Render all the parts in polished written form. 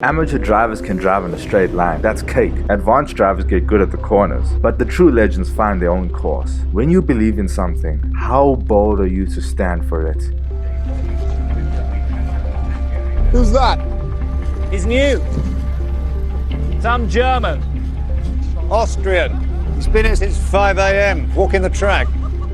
Amateur drivers can drive in a straight line, that's cake. Advanced drivers get good at the corners, but the true legends find their own course. When you believe in something, how bold are you to stand for it? Who's that? He's new. Some German. Austrian. He's been here since 5 a.m. walking the track.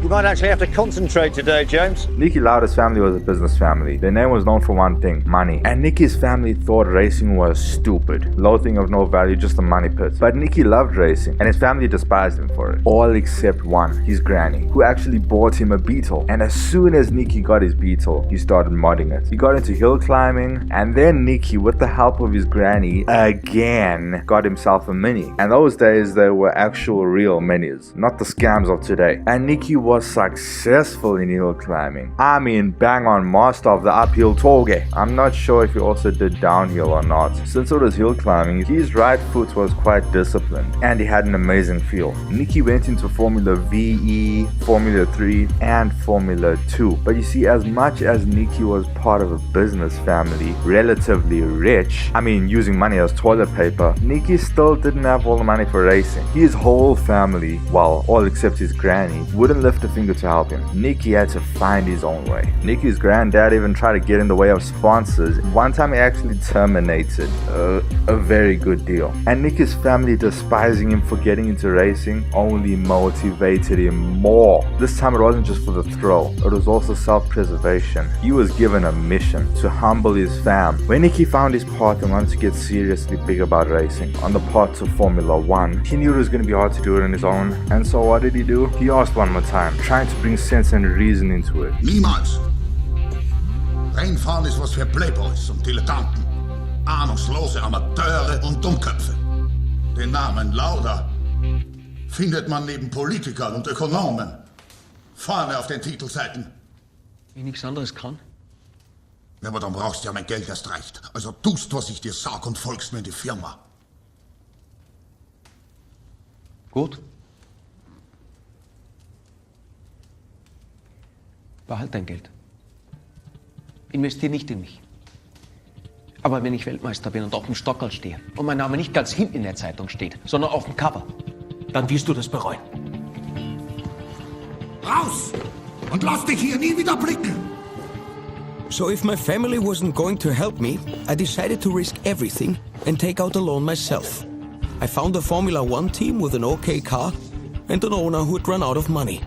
You might actually have to concentrate today, James. Niki Lauda's family was a business family. Their name was known for one thing, money. And Niki's family thought racing was stupid. Low thing of no value, just a money pit. But Niki loved racing, and his family despised him for it. All except one, his granny, who actually bought him a Beetle. And as soon as Niki got his Beetle, he started modding it. He got into hill climbing, and then Niki, with the help of his granny, again, got himself a Mini. And those days, they were actual real Minis, not the scams of today. And Niki was successful in hill climbing. I mean, bang on master of the uphill toge. I'm not sure if he also did downhill or not. Since it was hill climbing, his right foot was quite disciplined and he had an amazing feel. Niki went into Formula VE, Formula 3 and Formula 2. But you see, as much as Niki was part of a business family, relatively rich, I mean using money as toilet paper, Niki still didn't have all the money for racing. His whole family, well, all except his granny, wouldn't lift a finger to help him. Niki had to find his own way. Niki's granddad even tried to get in the way of sponsors. One time he actually terminated a very good deal. And Niki's family, despising him for getting into racing, only motivated him more. This time it wasn't just for the thrill, it was also self-preservation. He was given a mission to humble his fam. When Niki found his path and wanted to get seriously big about racing, on the path to Formula 1, he knew it was going to be hard to do it on his own. And so what did he do? He asked one more time, trying to bring sense and reason into it. Niemals. Reinfahren ist was für Playboys und Dilettanten. Ahnungslose Amateure und Dummköpfe. Den Namen Lauda findet man neben Politikern und Ökonomen vorne auf den Titelseiten. Wenn ich nichts anderes kann? Ja, aber dann brauchst du ja mein Geld erst recht. Also tust, was ich dir sag und folgst mir in die Firma. Gut. Behalt dein Geld. Investier nicht in mich. Aber wenn ich Weltmeister bin und auf dem Stockerl stehe und mein Name nicht ganz hinten in der Zeitung steht, sondern auf dem Cover, dann wirst du das bereuen. Raus! Und lass dich hier nie wieder blicken! So if my family wasn't going to help me, I decided to risk everything and take out a loan myself. I found a Formula 1 team with an okay car and an owner who had run out of money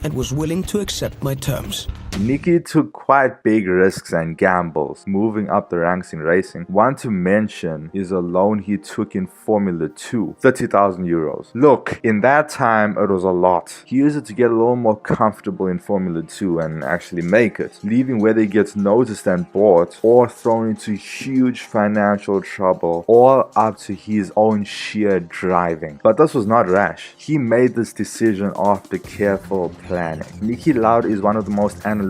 and was willing to accept my terms. Niki took quite big risks and gambles moving up the ranks in racing. One to mention is a loan he took in Formula 2, 30,000 euros. Look, in that time it was a lot. He used it to get a little more comfortable in Formula 2 and actually make it, leaving whether he gets noticed and bought or thrown into huge financial trouble, all up to his own sheer driving. But this was not rash. He made this decision after careful planning. Niki Lauda is one of the most analytical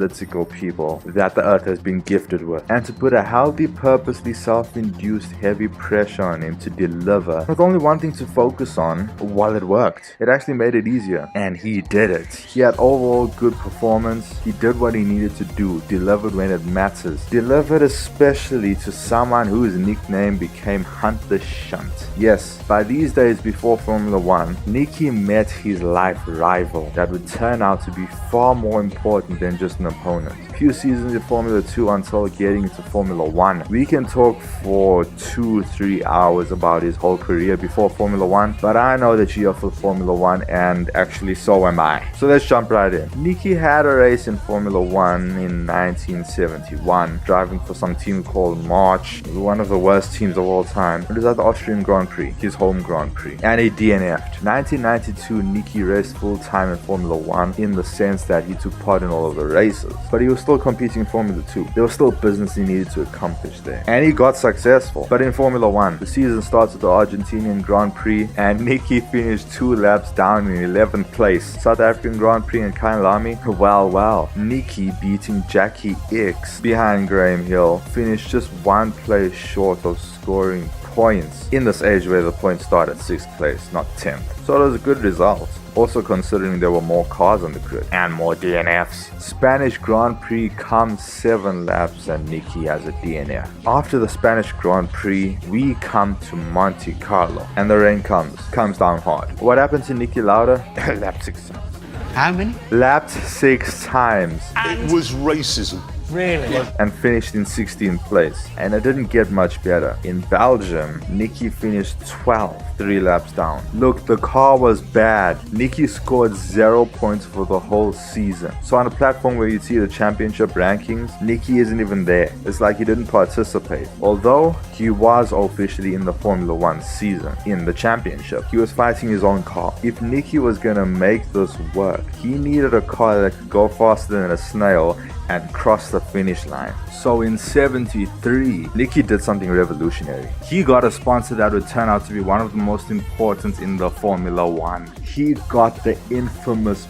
people that the earth has been gifted with, and to put a healthy, purposely self-induced heavy pressure on him to deliver with only one thing to focus on, well, it worked. It actually made it easier, and he did it. He had overall good performance, he did what he needed to do, delivered when it matters, delivered especially to someone whose nickname became Hunt the Shunt. Yes, by these days before Formula 1, Niki met his life rival that would turn out to be far more important than just an opponent. Few seasons in Formula 2 until getting into Formula 1. We can talk for 2-3 hours about his whole career before Formula 1, but I know that you're for Formula 1, and actually so am I. So let's jump right in. Niki had a race in Formula 1 in 1971, driving for some team called March, one of the worst teams of all time. It was at the Austrian Grand Prix, his home Grand Prix, and he DNF'd. 1992, Niki raced full-time in Formula 1 in the sense that he took part in all of the races, but he was still competing in Formula 2. There was still business he needed to accomplish there, and he got successful. But in Formula 1, the season starts at the Argentinian Grand Prix, and Niki finished 2 laps down in 11th place. South African Grand Prix in Kyalami, well, Niki beating Jackie X behind Graham Hill finished just 1 place short of scoring points in this age where the points start at 6th place, not 10th. So it was a good result. also considering there were more cars on the grid and more DNFs. Spanish Grand Prix comes 7 laps and Nicky has a DNF. After the Spanish Grand Prix, we come to Monte Carlo and the rain comes down hard. What happened to Nicky Lauda? Lapped 6 times. How many? Lapped 6 times. It was racism. Really? And finished in 16th place. And it didn't get much better. In Belgium, Nicky finished 12th, 3 laps down. Look, the car was bad. Nicky scored 0 points for the whole season. So on a platform where you see the championship rankings, Nicky isn't even there. It's like he didn't participate. Although he was officially in the Formula 1 season, in the championship, he was fighting his own car. If Nicky was gonna make this work, he needed a car that could go faster than a snail and cross the finish line. So in 73, Nicky did something revolutionary. He got a sponsor that would turn out to be one of the most important in the Formula 1. He got the infamous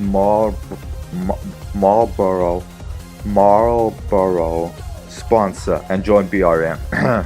Marlboro sponsor and joined BRM.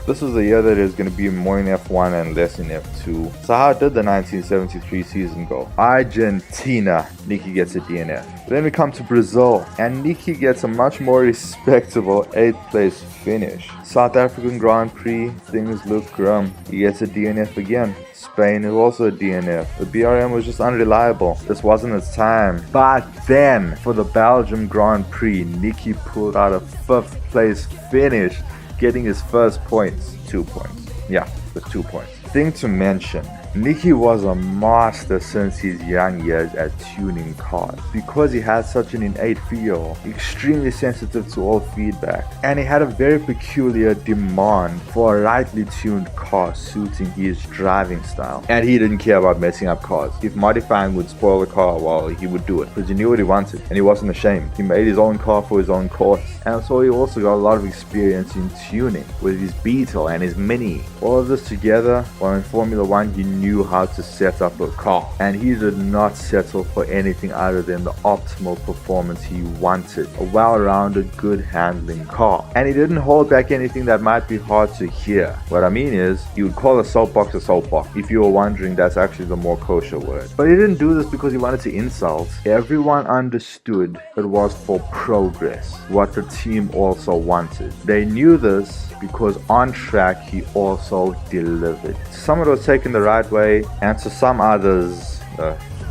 This was the year that is going to be more in F1 and less in F2. So how did the 1973 season go? Argentina, Nicky gets a DNF. Then we come to Brazil and Nicky gets a much more respectable 8th place finish. South African Grand Prix, things look grim. He gets a DNF again. Spain is also a DNF. The BRM was just unreliable. This wasn't its time. But then, for the Belgium Grand Prix, Nicky pulled out a 5th place finish, getting his first points. 2 points. Yeah, the 2 points. Thing to mention, Nicky was a master since his young years at tuning cars because he had such an innate feel, extremely sensitive to all feedback, and he had a very peculiar demand for a rightly tuned car suiting his driving style. And he didn't care about messing up cars. If modifying would spoil the car, well, he would do it because he knew what he wanted and he wasn't ashamed. He made his own car for his own course, and so he also got a lot of experience in tuning with his Beetle and his Mini. All of this together, while in Formula 1 he knew how to set up a car, and he did not settle for anything other than the optimal performance he wanted, a well-rounded, good handling car. And he didn't hold back anything that might be hard to hear. What I mean is, he would call a soapbox a soapbox. If you were wondering, that's actually the more kosher word. But he didn't do this because he wanted to insult. Everyone understood it was for progress, what the team also wanted. They knew this because on track he also delivered. Some of it was taken the right way, and to some others,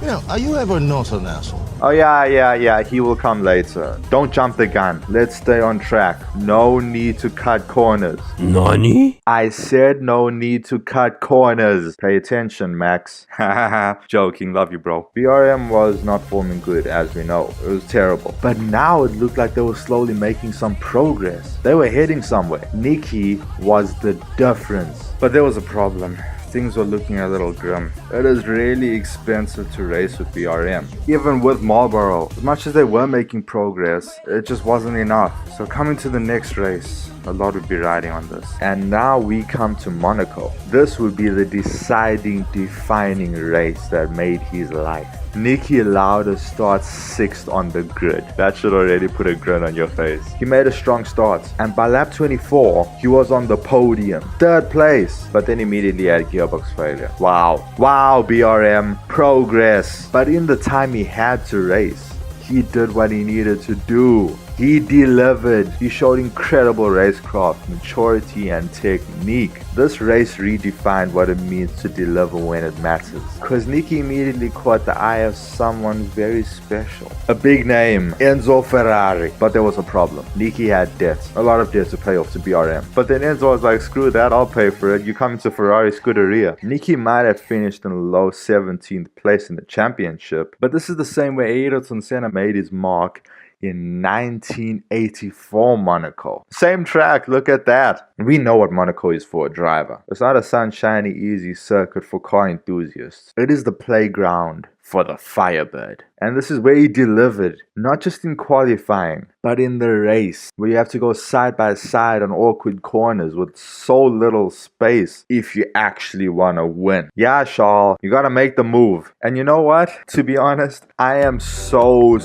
You know, are you ever not an asshole? oh yeah, he will come later. Don't jump the gun. Let's stay on track. No need to cut corners. Nani? I said no need to cut corners. Pay attention, Max. Haha, joking, love you, bro. BRM was not forming good, as we know. It was terrible. But now it looked like they were slowly making some progress. They were heading somewhere. Nicky was the difference. But there was a problem. Things were looking a little grim. It is really expensive to race with BRM. Even with Marlboro, as much as they were making progress, it just wasn't enough. So coming to the next race, a lot would be riding on this. And now we come to Monaco. This would be the defining race that made his life. Nicky Lauda starts 6th on the grid. That should already put a grin on your face. He made a strong start, and by lap 24, he was on the podium, 3rd place, but then immediately had gearbox failure. Wow, BRM, progress. But in the time he had to race, he did what he needed to do. He delivered. He showed incredible racecraft, maturity, and technique. This race redefined what it means to deliver when it matters. Because Nicky immediately caught the eye of someone very special. A big name, Enzo Ferrari. But there was a problem. Nicky had debts. A lot of debts to pay off to BRM. But then Enzo was like, screw that, I'll pay for it. You come into Ferrari Scuderia. Nicky might have finished in a low 17th place in the championship. But this is the same way Senna made his mark in 1984 Monaco. Same track, look at that. We know what Monaco is for a driver. It's not a sunshiny, easy circuit for car enthusiasts. It is the playground for the Firebird. And this is where he delivered, not just in qualifying, but in the race, where you have to go side by side on awkward corners with so little space if you actually want to win. Yeah, Charles, you gotta make the move. And you know what? To be honest, I am so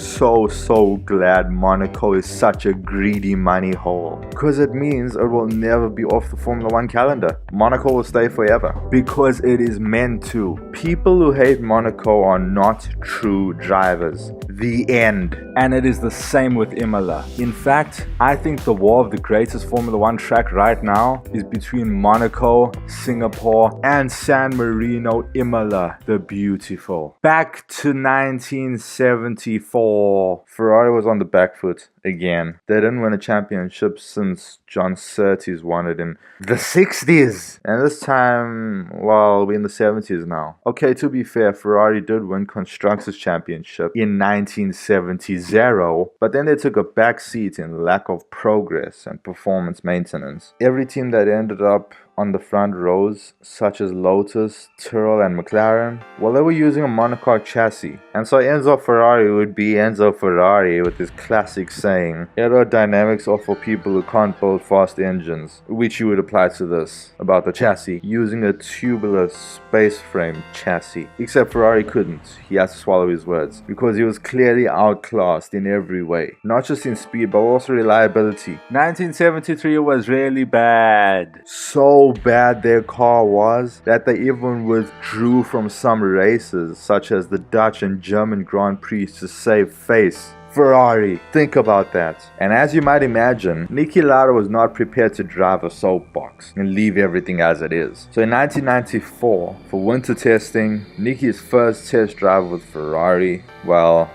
glad Monaco is such a greedy money hole. Because it means it will never be off the Formula 1 calendar. Monaco will stay forever. Because it is meant to. People who hate Monaco are not true drivers. The end. And it is the same with Imola. In fact, I think the war of the greatest Formula 1 track right now is between Monaco, Singapore, and San Marino, Imola the Beautiful. Back to 1974. Ferrari was on the back foot again. They didn't win a championship since John Surtees won it in the 60s. And this time, well, we're in the 70s now. Okay, to be fair, Ferrari did win Constructors' Championship in 1970, but then they took a back seat in lack of progress and performance maintenance. Every team that ended up on the front rows, such as Lotus, Tyrrell, and McLaren, well, they were using a monocoque chassis. And so Enzo Ferrari would be Enzo Ferrari with his classic saying, aerodynamics are for people who can't build fast engines, which you would apply to this about the chassis, using a tubular space frame chassis. Except Ferrari couldn't. He had to swallow his words, because he was clearly outclassed in every way. Not just in speed, but also reliability. 1973 was really bad. So bad their car was that they even withdrew from some races, such as the Dutch and German Grand Prix, to save face. Ferrari, think about that. And as you might imagine, Niki Lauda was not prepared to drive a soapbox and leave everything as it is. So in 1994, for winter testing, Niki's first test drive with Ferrari, well,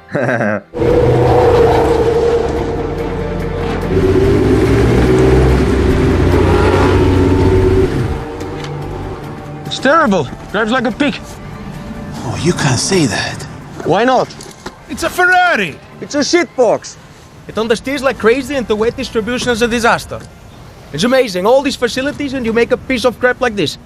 It's terrible. Drives like a pig. Oh, you can't say that. Why not? It's a Ferrari! It's a shitbox. It understeers like crazy and the weight distribution is a disaster. It's amazing. All these facilities and you make a piece of crap like this.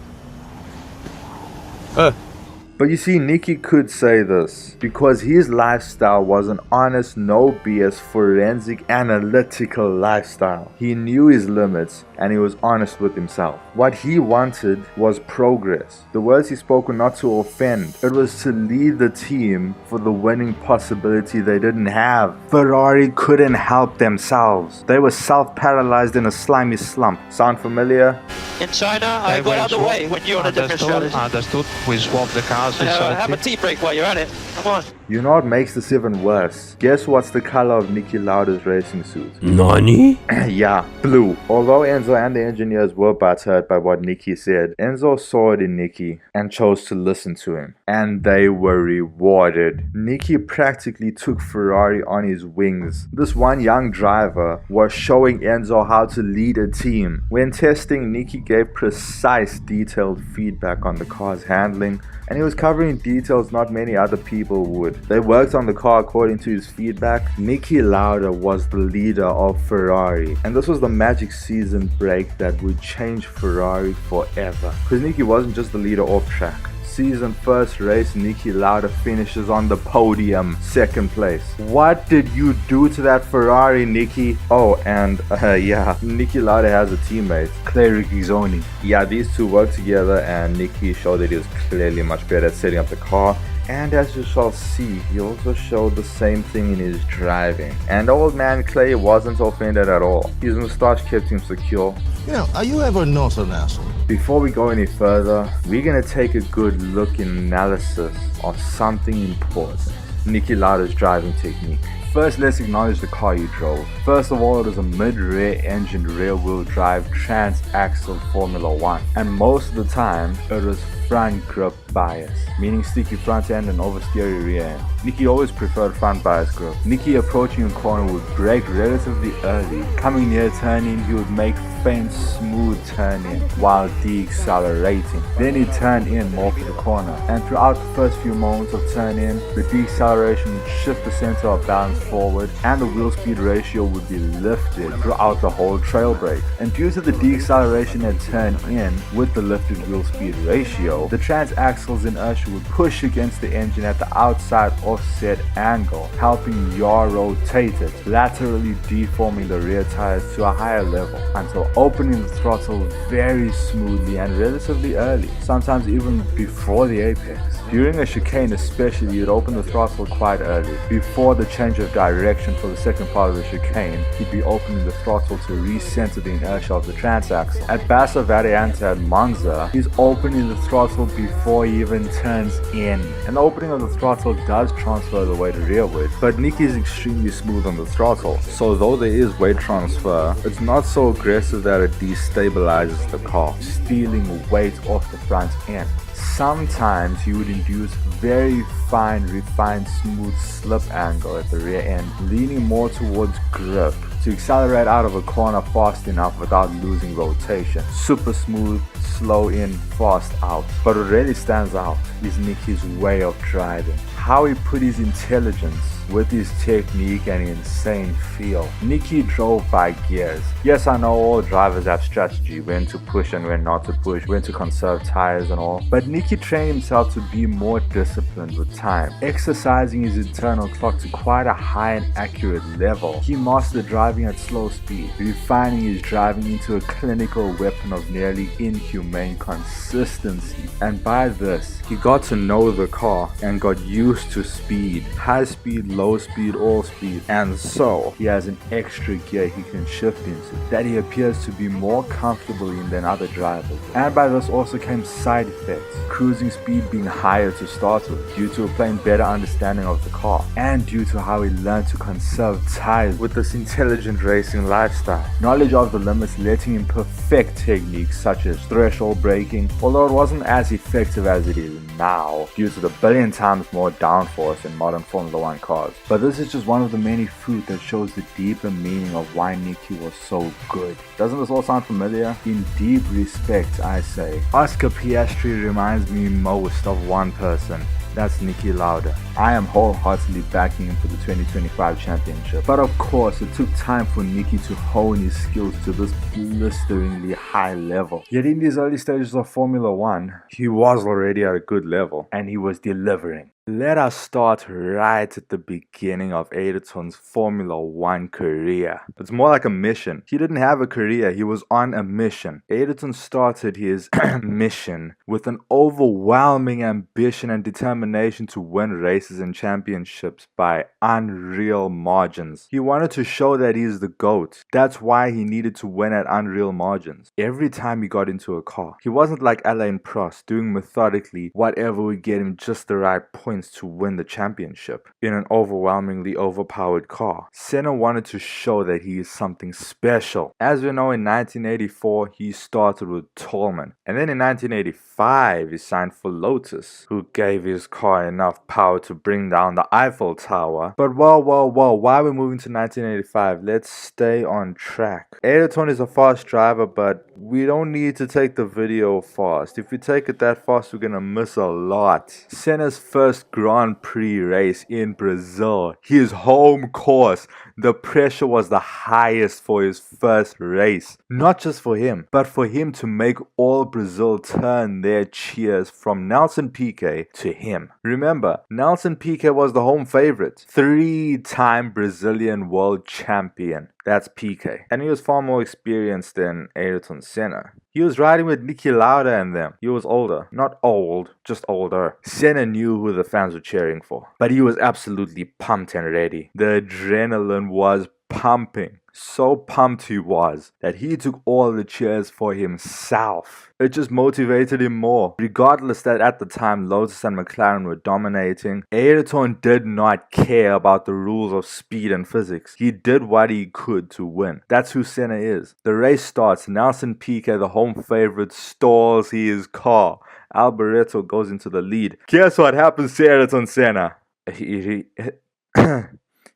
But you see, Niki could say this because his lifestyle was an honest, no BS, forensic, analytical lifestyle. He knew his limits and he was honest with himself. What he wanted was progress. The words he spoke were not to offend. It was to lead the team for the winning possibility they didn't have. Ferrari couldn't help themselves. They were self-paralyzed in a slimy slump. Sound familiar? In China, I got out of the way when you're on a different strategy. Understood. We swapped the cars. Have a tea break while you're at it. Come on. You know what makes this even worse? Guess what's the color of Niki Lauda's racing suit? Nani? Yeah, blue. Although Enzo and the engineers were butthurt by what Niki said, Enzo saw it in Niki and chose to listen to him. And they were rewarded. Niki practically took Ferrari on his wings. This one young driver was showing Enzo how to lead a team. When testing, Niki gave precise, detailed feedback on the car's handling, and he was covering details not many other people would. They worked on the car according to his feedback. Niki Lauda was the leader of Ferrari, and this was the magic season break that would change Ferrari forever. Because Niki wasn't just the leader off track. Season first race, Niki Lauda finishes on the podium, second place. What did you do to that Ferrari, Niki? Oh, and yeah, Niki Lauda has a teammate, Clay Regazzoni. Yeah, these two worked together and Niki showed that he was clearly much better at setting up the car. And as you shall see, he also showed the same thing in his driving. And old man Clay wasn't offended at all. His moustache kept him secure. You know, are you ever not an asshole? Before we go any further, we're gonna take a good look and analysis of something important. Niki Lauda's driving technique. First, let's acknowledge the car you drove. First of all, it is a mid-rear engine rear-wheel drive trans-axle Formula 1. And most of the time, it is front grip bias, meaning sticky front end and oversteery rear end. Niki always preferred front bias grip. Niki approaching a corner would brake relatively early. Coming near turning, he would make faint, smooth turn in while deaccelerating. Then he'd turn in more for the corner. And throughout the first few moments of turn in, the deceleration would shift the center of balance forward and the wheel speed ratio would be lifted throughout the whole trail brake. And due to the deceleration and turn in with the lifted wheel speed ratio, the transaxle's inertia would push against the engine at the outside offset angle, helping yaw rotate it, laterally deforming the rear tires to a higher level until opening the throttle very smoothly and relatively early, sometimes even before the apex. During a chicane especially, he'd open the throttle quite early. Before the change of direction for the second part of the chicane, he'd be opening the throttle to recenter the inertia of the transaxle. At Basso Variante at Monza, he's opening the throttle before he even turns in. And the opening of the throttle does transfer the weight rearward, but Nicky is extremely smooth on the throttle, so though there is weight transfer, it's not so aggressive that it destabilizes the car, stealing weight off the front end. Sometimes he would induce very fine, refined, smooth slip angle at the rear end, leaning more towards grip to accelerate out of a corner fast enough without losing rotation. Super smooth, slow in, fast out. But what really stands out is Nicky's way of driving. How he put his intelligence with his technique and insane feel. Nicky drove by gears. Yes, I know all drivers have strategy, when to push and when not to push, when to conserve tires and all, but Nicky trained himself to be more disciplined with time, exercising his internal clock to quite a high and accurate level. He mastered driving at slow speed, refining his driving into a clinical weapon of nearly inhumane consistency, and by this, he got to know the car and got used to speed, high speed, low speed, all speed, and so he has an extra gear he can shift into that he appears to be more comfortable in than other drivers. And by this also came side effects, cruising speed being higher to start with due to a plain better understanding of the car, and due to how he learned to conserve tires with this intelligent racing lifestyle. Knowledge of the limits letting him perfect techniques such as threshold braking, although it wasn't as effective as it is now due to the billion times more downforce in modern Formula 1 cars. But this is just one of the many fruit that shows the deeper meaning of why Nicky was so good. Doesn't this all sound familiar? In deep respect, I say, Oscar Piastri reminds me most of one person. That's Nicky Lauda. I am wholeheartedly backing him for the 2025 championship. But of course, it took time for Nicky to hone his skills to this blisteringly high level. Yet in these early stages of Formula 1, he was already at a good level, and he was delivering. Let us start right at the beginning of Ayrton's Formula 1 career. It's more like a mission. He didn't have a career, he was on a mission. Ayrton started his mission with an overwhelming ambition and determination to win races and championships by unreal margins. He wanted to show that he is the GOAT. That's why he needed to win at unreal margins. Every time he got into a car, he wasn't like Alain Prost, doing methodically whatever would get him just the right points to win the championship in an overwhelmingly overpowered car. Senna wanted to show that he is something special. As we know, in 1984 he started with Tolman, and then in 1985 he signed for Lotus, who gave his car enough power to bring down the Eiffel Tower. But whoa, why we're moving to 1985, let's stay on track. Ayrton is a fast driver, but we don't need to take the video fast. If we take it that fast, we're gonna miss a lot. Senna's first Grand Prix race in Brazil, his home course. The pressure was the highest for his first race. Not just for him, but for him to make all Brazil turn their cheers from Nelson Piquet to him. Remember, Nelson Piquet was the home favorite. 3-time Brazilian world champion. That's Piquet. And he was far more experienced than Ayrton Senna. He was riding with Nicky Lauda and them. He was older. Not old, just older. Senna knew who the fans were cheering for. But he was absolutely pumped and ready. The adrenaline was pumping. So pumped he was that he took all the cheers for himself. It just motivated him more. Regardless that at the time Lotus and McLaren were dominating, Ayrton did not care about the rules of speed and physics. He did what he could to win. That's who Senna is. The race starts. Nelson Piquet, the home favorite, stalls his car. Alboreto goes into the lead. Guess what happens to Ayrton Senna? He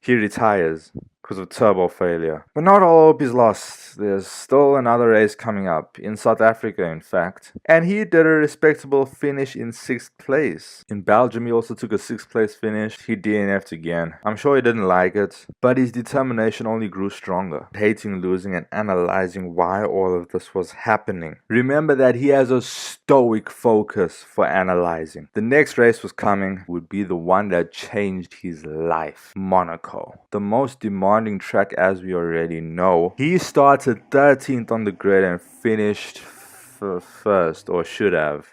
retires because of turbo failure. But not all hope is lost. There's still another race coming up, in South Africa in fact. And he did a respectable finish in 6th place. In Belgium he also took a 6th place finish. He DNF'd again. I'm sure he didn't like it, but his determination only grew stronger, hating losing and analyzing why all of this was happening. Remember that he has a stoic focus for analyzing. The next race was coming, would be the one that changed his life. Monaco. The most demanding track, as we already know. He started 13th on the grid and finished first, or should have.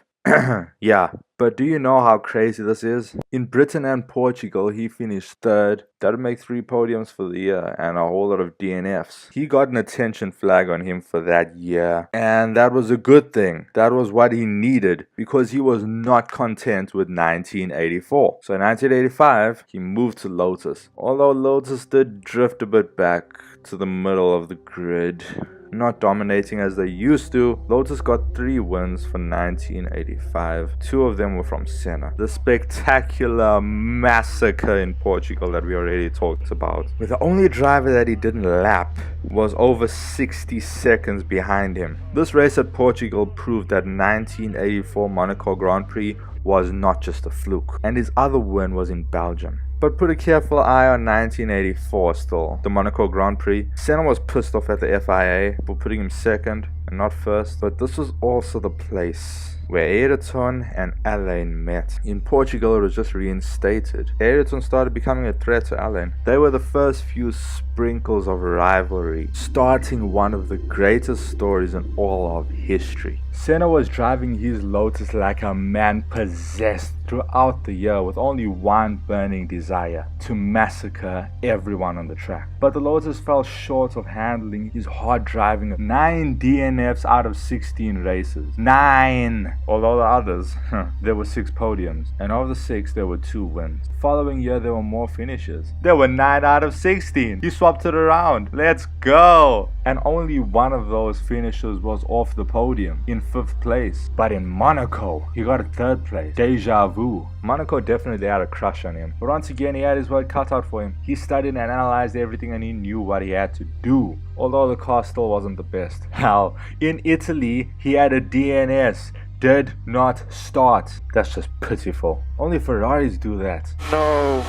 Yeah, but do you know how crazy this is? In Britain and Portugal, he finished third. That'd make 3 podiums for the year and a whole lot of DNFs. He got an attention flag on him for that year, and that was a good thing. That was what he needed because he was not content with 1984. So in 1985, he moved to Lotus. Although Lotus did drift a bit back to the middle of the grid, not dominating as they used to. Lotus got 3 wins for 1985. 2 of them were from Senna. The spectacular massacre in Portugal that we already talked about, with the only driver that he didn't lap was over 60 seconds behind him. This race at Portugal proved that 1984 Monaco Grand Prix was not just a fluke, and his other win was in Belgium. But put a careful eye on 1984 still, the Monaco Grand Prix. Senna was pissed off at the FIA for putting him second and not first, but this was also the place where Ayrton and Alain met. In Portugal, it was just reinstated. Ayrton started becoming a threat to Alain. They were the first few sprinkles of rivalry, starting one of the greatest stories in all of history. Senna was driving his Lotus like a man possessed throughout the year with only one burning desire: to massacre everyone on the track. But the Lotus fell short of handling his hard driving. 9 DNFs out of 16 races. 9! Although the others, there were 6 podiums, and of the 6 there were 2 wins. The following year there were more finishes. There were 9 out of 16. He swapped it around. Let's go! And only one of those finishes was off the podium, in 5th place. But in Monaco, he got a 3rd place. Deja vu. Monaco definitely had a crush on him, but once again he had his work cut out for him. He studied and analyzed everything and he knew what he had to do, although the car still wasn't the best. Hell, in Italy he had a DNS, did not start. That's just pitiful. Only Ferraris do that. No.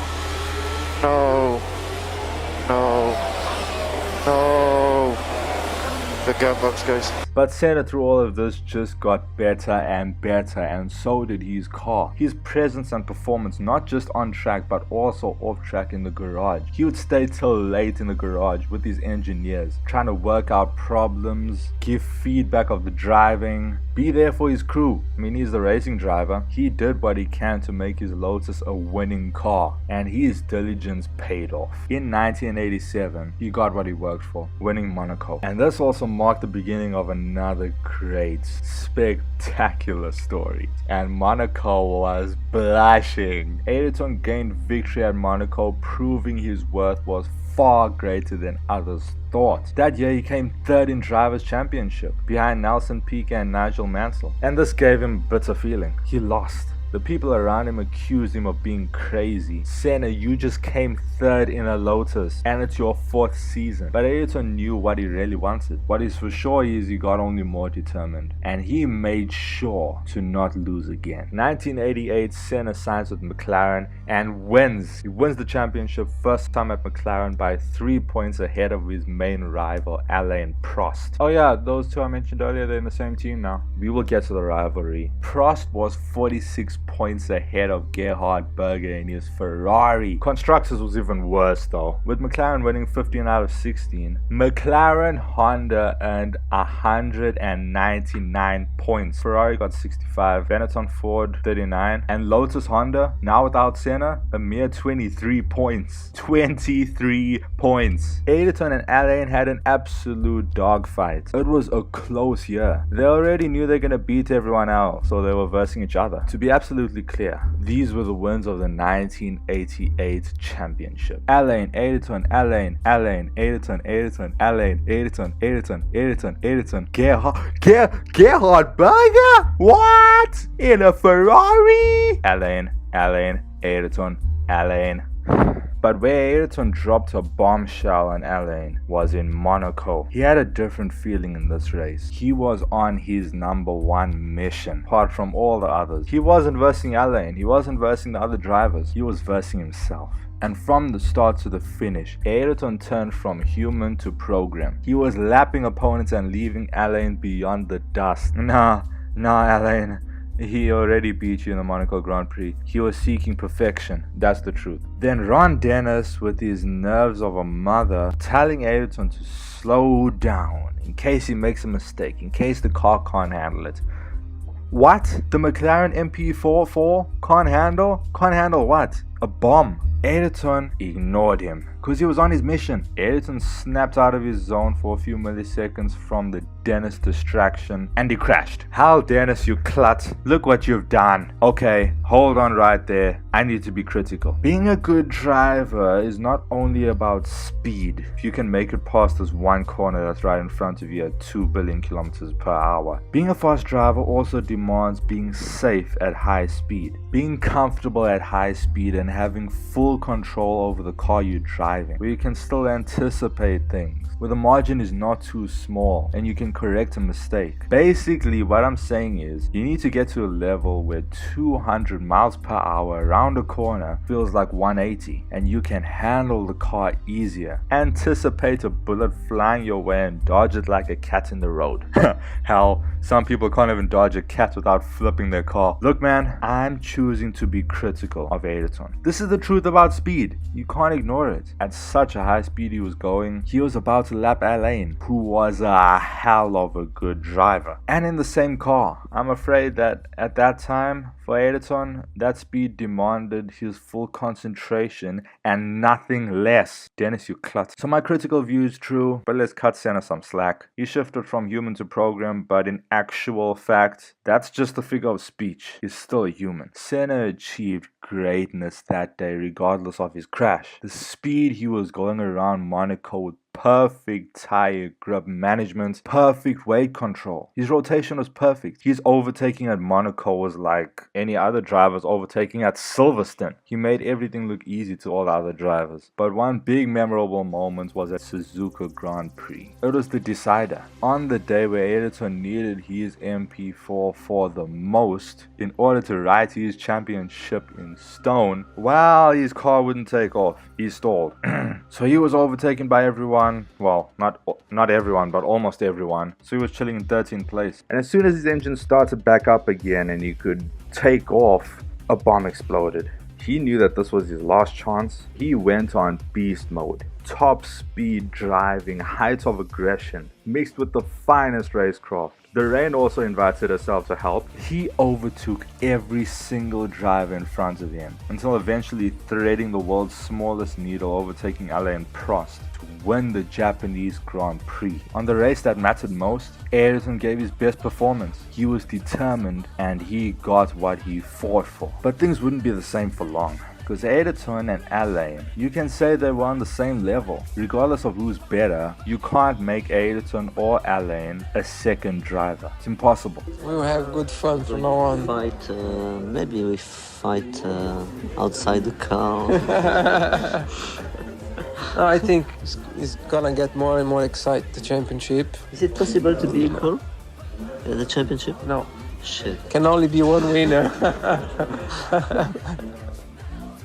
No. No. No. The gearbox goes. But Senna, through all of this, just got better and better, and so did his car. His presence and performance, not just on track but also off track in the garage. He would stay till late in the garage with his engineers, trying to work out problems, give feedback of the driving, be there for his crew. I mean, he's the racing driver. He did what he can to make his Lotus a winning car, and his diligence paid off. In 1987, he got what he worked for, winning Monaco. And this also marked the beginning of another great, spectacular story. And Monaco was blushing. Ayrton gained victory at Monaco, proving his worth was far greater than others thought. That year he came 3rd in Drivers' Championship, behind Nelson Piquet and Nigel Mansell. And this gave him bitter feeling. He lost. The people around him accused him of being crazy. Senna, you just came 3rd in a Lotus and it's your 4th season. But Ayrton knew what he really wanted. What is for sure is he got only more determined, and he made sure to not lose again. 1988, Senna signs with McLaren and wins. He wins the championship, first time at McLaren, by 3 points ahead of his main rival Alain Prost. Oh yeah, those 2 I mentioned earlier, they're in the same team now. We will get to the rivalry. Prost was 46 points ahead of Gerhard Berger in his Ferrari. Constructors was even worse though, with McLaren winning 15 out of 16. McLaren Honda earned 199 points. Ferrari got 65, Benetton Ford 39, and Lotus Honda, now without Senna, a mere 23 points. 23 points. Ayrton and Alain had an absolute dogfight. It was a close year. They already knew they're gonna beat everyone else, so they were versing each other. To be absolutely clear, these were the wins of the 1988 championship. Alain, Ayrton, Alain, Alain, Ayrton, Ayrton, Alain, Ayrton, Ayrton, Ayrton, Ayrton, Gerhard Berger? What? In a Ferrari? Alain, Alain, Ayrton, Alain. But where Ayrton dropped a bombshell on Alain was in Monaco. He had a different feeling in this race. He was on his #1 mission, apart from all the others. He wasn't versing Alain, he wasn't versing the other drivers, he was versing himself. And from the start to the finish, Ayrton turned from human to program. He was lapping opponents and leaving Alain beyond the dust. Nah, Alain. He already beat you in the Monaco Grand Prix. He was seeking perfection. That's the truth. Then Ron Dennis, with his nerves of a mother, telling Ayrton to slow down in case he makes a mistake, in case the car can't handle it. What? The McLaren MP44 can't handle? Can't handle what? A bomb. Ayrton ignored him because he was on his mission. Ayrton snapped out of his zone for a few milliseconds from the Dennis distraction and he crashed. Hell, Dennis, you clut. Look what you've done. Okay, hold on right there. I need to be critical. Being a good driver is not only about speed. If you can make it past this one corner that's right in front of you at 2 billion kilometers per hour. Being a fast driver also demands being safe at high speed. Being comfortable at high speed and having full control over the car you're driving, where you can still anticipate things, where the margin is not too small and you can correct a mistake. Basically, what I'm saying is you need to get to a level where 200 miles per hour around a corner feels like 180 and you can handle the car easier. Anticipate a bullet flying your way and dodge it like a cat in the road. Hell, some people can't even dodge a cat without flipping their car. Look man, I'm choosing to be critical of Ayrton. This is the truth about speed. You can't ignore it. At such a high speed he was going, he was about to lap Alain, who was a hell of a good driver. And in the same car. I'm afraid that at that time, for Ayrton, that speed demanded his full concentration and nothing less. Dennis, you clut. So my critical view is true, but let's cut Senna some slack. He shifted from human to program, but in actual fact, that's just a figure of speech. He's still a human. Senna achieved greatness that day regardless of his crash. The speed he was going around Monaco with perfect tire grip management, perfect weight control. His rotation was perfect. His overtaking at Monaco was like any other driver's overtaking at Silverstone. He made everything look easy to all other drivers. But one big memorable moment was at Suzuka Grand Prix. It was the decider. On the day where Ayrton needed his MP44 the most in order to write his championship in stone, well, his car wouldn't take off. He stalled. So he was overtaken by everyone. Well, not everyone, but almost everyone. So he was chilling in 13th place. And as soon as his engine started back up again and he could take off, a bomb exploded. He knew that this was his last chance. He went on beast mode. Top speed driving, height of aggression, mixed with the finest racecraft. The rain also invited herself to help. He overtook every single driver in front of him until eventually threading the world's smallest needle, overtaking Alain Prost to win the Japanese Grand Prix. On the race that mattered most, Ayrton gave his best performance. He was determined and he got what he fought for. But things wouldn't be the same for long. Because Ayrton and Alain, you can say they were on the same level. Regardless of who's better, you can't make Ayrton or Alain a second driver. It's impossible. We will have good fun from now on. Maybe we fight outside the car. I think it's gonna get more and more exciting, the championship. Is it possible to be equal? The championship? No. Shit. Can only be one winner.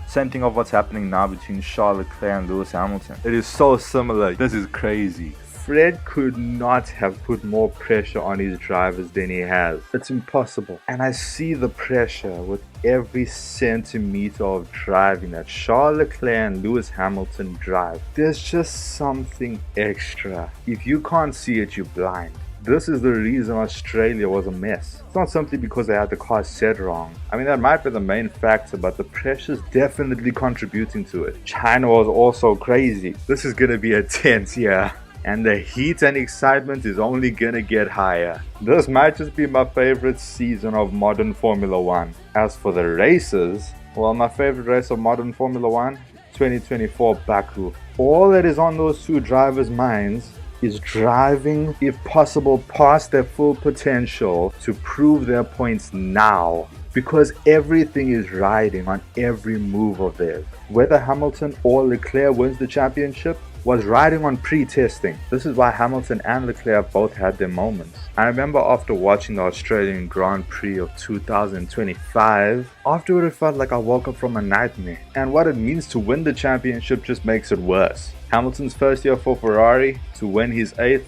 Same thing of what's happening now between Charles Leclerc and Lewis Hamilton. It is so similar. This is crazy. Fred could not have put more pressure on his drivers than he has. It's impossible. And I see the pressure with every centimeter of driving that Charles Leclerc and Lewis Hamilton drive. There's just something extra. If you can't see it, you're blind. This is the reason Australia was a mess. It's not simply because they had the car set wrong. I mean, that might be the main factor, but the pressure's definitely contributing to it. China was also crazy. This is gonna be a tense year. And the heat and excitement is only gonna get higher. This might just be my favorite season of modern Formula 1. As for the races, well, my favorite race of modern Formula 1, 2024 Baku. All that is on those two drivers' minds is driving, if possible, past their full potential to prove their points now. Because everything is riding on every move of theirs. Whether Hamilton or Leclerc wins the championship was riding on pre-testing. This is why Hamilton and Leclerc both had their moments. I remember after watching the Australian Grand Prix of 2025, afterward it felt like I woke up from a nightmare. And what it means to win the championship just makes it worse. Hamilton's first year for Ferrari to win his 8th,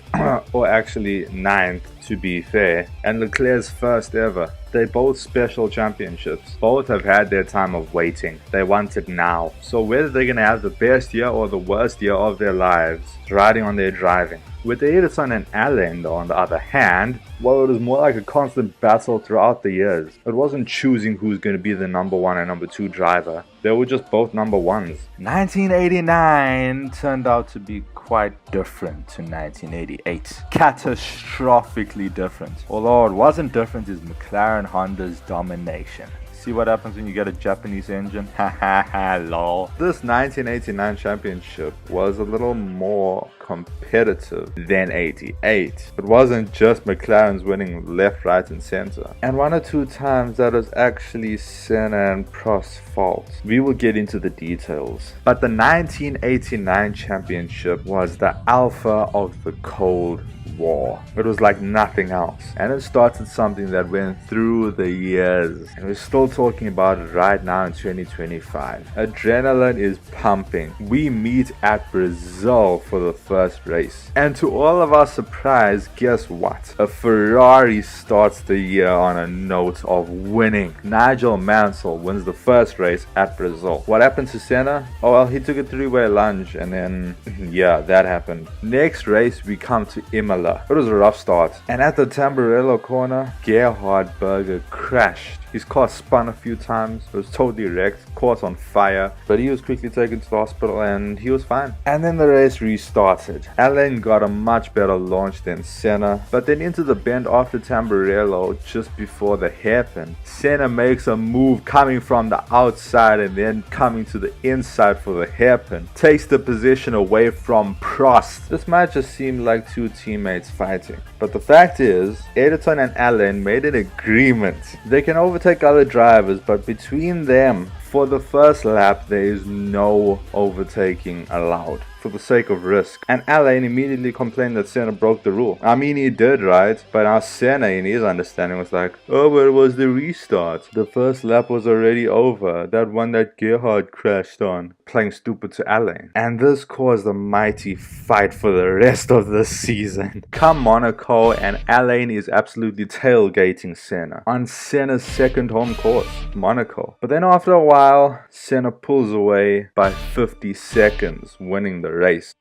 or actually 9th to be fair, and Leclerc's first ever. They're both special championships. Both have had their time of waiting. They want it now. So whether they're going to have the best year or the worst year of their lives, it's riding on their driving. With Ayrton and Alain, though, on the other hand, well, it was more like a constant battle throughout the years. It wasn't choosing who's going to be the number 1 and number 2 driver. They were just both number 1s. 1989 turned out to be quite different to 1988. Catastrophically different. Although it wasn't different is McLaren Honda's domination. See what happens when you get a Japanese engine? Ha ha ha, lol. This 1989 championship was a little more competitive than 88. It wasn't just McLaren's winning left, right and center. And 1 or 2 times that was actually Senna and Prost's fault. We will get into the details. But the 1989 championship was the alpha of the Cold War. It was like nothing else. And it started something that went through the years. And we're still talking about it right now in 2025. Adrenaline is pumping. We meet at Brazil for the first race. And to all of our surprise, guess what? A Ferrari starts the year on a note of winning. Nigel Mansell wins the first race at Brazil. What happened to Senna? Oh well, he took a 3-way lunge and then yeah, that happened. Next race we come to Imola. It was a rough start. And at the Tamburello corner, Gerhard Berger crashed. His car spun a few times. It was totally wrecked, caught on fire, but he was quickly taken to the hospital and he was fine. And then the race restarted. Alain got a much better launch than Senna, but then into the bend after Tamburello, just before the hairpin, Senna makes a move coming from the outside and then coming to the inside for the hairpin. Takes the position away from Prost. This might just seem like 2 teammates fighting, but the fact is, Ayrton and Alain made an agreement. They can overtake other drivers, but between them, for the first lap, there is no overtaking allowed for the sake of risk. And Alain immediately complained that Senna broke the rule. I mean, he did, right? But now Senna, in his understanding, was like, oh, but it was the restart. The first lap was already over. That one that Gerhard crashed on. Playing stupid to Alain. And this caused a mighty fight for the rest of the season. Come Monaco, and Alain is absolutely tailgating Senna on Senna's second home course, Monaco. But then after a while, Senna pulls away by 50 seconds, winning the race.